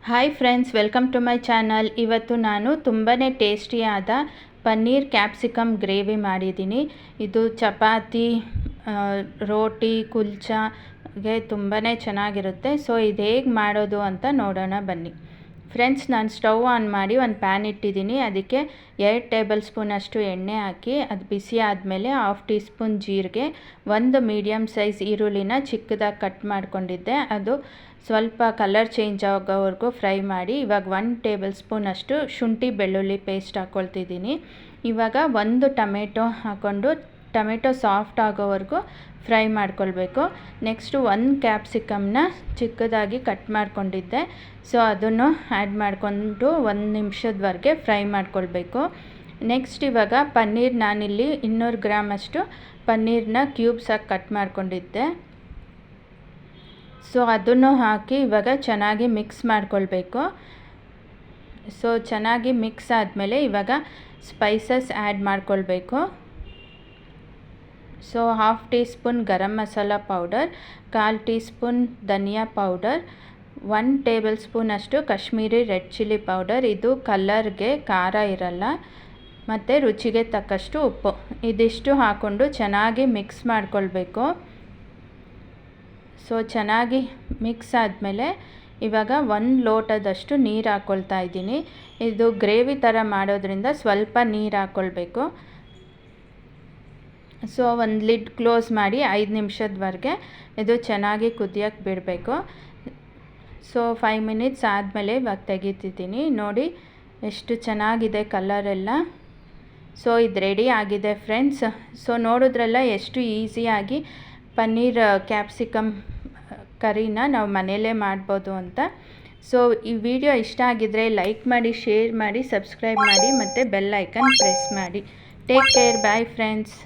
Hi friends, welcome to my channel. ಇವತ್ತು ನಾನು ತುಂಬಾ ಟೇಸ್ಟಿಯಾದ ಪನ್ನೀರ್ ಕ್ಯಾಪ್ಸಿಕಮ್ ಗ್ರೇವಿ ಮಾಡಿದ್ದೀನಿ. ಇದು ಚಪಾತಿ, ರೋಟಿ, ಕುಲ್ಚಾಗೆ ತುಂಬಾ ಚೆನ್ನಾಗಿರುತ್ತೆ. ಸೊ ಇದು ಹೇಗೆ ಮಾಡೋದು ಅಂತ ನೋಡೋಣ ಬನ್ನಿ. ಫ್ರೆಂಡ್ಸ್, ನಾನು ಸ್ಟವ್ ಆನ್ ಮಾಡಿ ಒಂದು ಪ್ಯಾನ್ ಇಟ್ಟಿದ್ದೀನಿ. ಅದಕ್ಕೆ 2 ಟೇಬಲ್ ಸ್ಪೂನಷ್ಟು ಎಣ್ಣೆ ಹಾಕಿ ಅದು ಬಿಸಿ ಆದಮೇಲೆ 1/2 ಟೀ ಸ್ಪೂನ್ ಜೀರಿಗೆ, 1 ಮೀಡಿಯಮ್ ಸೈಜ್ ಈರುಳ್ಳಿನ ಚಿಕ್ಕದಾಗಿ ಕಟ್ ಮಾಡ್ಕೊಂಡಿದ್ದೆ, ಅದು ಸ್ವಲ್ಪ ಕಲರ್ ಚೇಂಜ್ ಆಗೋವರೆಗೂ ಫ್ರೈ ಮಾಡಿ. ಇವಾಗ 1 ಟೇಬಲ್ ಸ್ಪೂನಷ್ಟು ಶುಂಠಿ ಬೆಳ್ಳುಳ್ಳಿ ಪೇಸ್ಟ್ ಹಾಕ್ಕೊಳ್ತಿದ್ದೀನಿ. ಇವಾಗ 1 ಟೊಮೆಟೊ ಹಾಕ್ಕೊಂಡು ಟೊಮೆಟೊ ಸಾಫ್ಟ್ ಆಗೋವರೆಗೂ ಫ್ರೈ ಮಾಡ್ಕೊಳ್ಬೇಕು. ನೆಕ್ಸ್ಟು 1 ಕ್ಯಾಪ್ಸಿಕಮ್ನ ಚಿಕ್ಕದಾಗಿ ಕಟ್ ಮಾಡ್ಕೊಂಡಿದ್ದೆ, ಸೊ ಅದನ್ನು ಆ್ಯಡ್ ಮಾಡಿಕೊಂಡು 1 ನಿಮಿಷದವರೆಗೆ ಫ್ರೈ ಮಾಡ್ಕೊಳ್ಬೇಕು. ನೆಕ್ಸ್ಟ್ ಇವಾಗ ಪನ್ನೀರ್, ನಾನಿಲ್ಲಿ 200 ಗ್ರಾಮಷ್ಟು ಪನ್ನೀರನ್ನ ಕ್ಯೂಬ್ಸಾಗಿ ಕಟ್ ಮಾಡ್ಕೊಂಡಿದ್ದೆ, ಸೊ ಅದನ್ನು ಹಾಕಿ ಇವಾಗ ಚೆನ್ನಾಗಿ ಮಿಕ್ಸ್ ಮಾಡ್ಕೊಳ್ಬೇಕು. ಸೊ ಚೆನ್ನಾಗಿ ಮಿಕ್ಸ್ ಆದಮೇಲೆ ಇವಾಗ ಸ್ಪೈಸಸ್ ಆ್ಯಡ್ ಮಾಡ್ಕೊಳ್ಬೇಕು. So 1/2 tea spoon garam masala powder, 1/4 tea spoon ಧನಿಯಾ ಪೌಡರ್, 1 ಟೇಬಲ್ ಸ್ಪೂನಷ್ಟು ಕಾಶ್ಮೀರಿ ರೆಡ್ ಚಿಲ್ಲಿ ಪೌಡರ್, ಇದು ಕಲರ್ಗೆ, ಖಾರ ಇರಲ್ಲ, ಮತ್ತು ರುಚಿಗೆ ತಕ್ಕಷ್ಟು ಉಪ್ಪು. ಇದಿಷ್ಟು ಹಾಕ್ಕೊಂಡು ಚೆನ್ನಾಗಿ ಮಿಕ್ಸ್ ಮಾಡ್ಕೊಳ್ಬೇಕು. ಸೊ ಚೆನ್ನಾಗಿ ಮಿಕ್ಸ್ ಆದಮೇಲೆ ಇವಾಗ 1 ಲೋಟದಷ್ಟು ನೀರು ಹಾಕ್ಕೊಳ್ತಾ ಇದ್ದೀನಿ. ಇದು ಗ್ರೇವಿ ಥರ ಮಾಡೋದ್ರಿಂದ ಸ್ವಲ್ಪ ನೀರು ಹಾಕ್ಕೊಳ್ಬೇಕು. ಸೊ ಒಂದು ಲಿಡ್ ಕ್ಲೋಸ್ ಮಾಡಿ 5 ನಿಮಿಷದವರೆಗೆ ಇದು ಚೆನ್ನಾಗಿ ಕುದಿಯೋಕ್ಕೆ ಬಿಡಬೇಕು. ಸೊ 5 ಮಿನಿಟ್ಸ್ ಆದಮೇಲೆ ಇವಾಗ ತೆಗಿತಿದ್ದೀನಿ. ನೋಡಿ ಎಷ್ಟು ಚೆನ್ನಾಗಿದೆ ಕಲರೆಲ್ಲ. ಸೊ ಇದು ರೆಡಿ ಆಗಿದೆ ಫ್ರೆಂಡ್ಸ್. ಸೊ ನೋಡಿದ್ರಲ್ಲ ಎಷ್ಟು ಈಸಿಯಾಗಿ ಪನ್ನೀರ್ ಕ್ಯಾಪ್ಸಿಕಮ್ ಕರಿನ ನಾವು ಮನೆಯಲ್ಲೇ ಮಾಡ್ಬೋದು ಅಂತ. ಸೊ ಈ ವಿಡಿಯೋ ಇಷ್ಟ ಆಗಿದ್ದರೆ ಲೈಕ್ ಮಾಡಿ, ಶೇರ್ ಮಾಡಿ, ಸಬ್ಸ್ಕ್ರೈಬ್ ಮಾಡಿ ಮತ್ತು ಬೆಲ್ ಐಕನ್ ಪ್ರೆಸ್ ಮಾಡಿ. Take care, bye friends.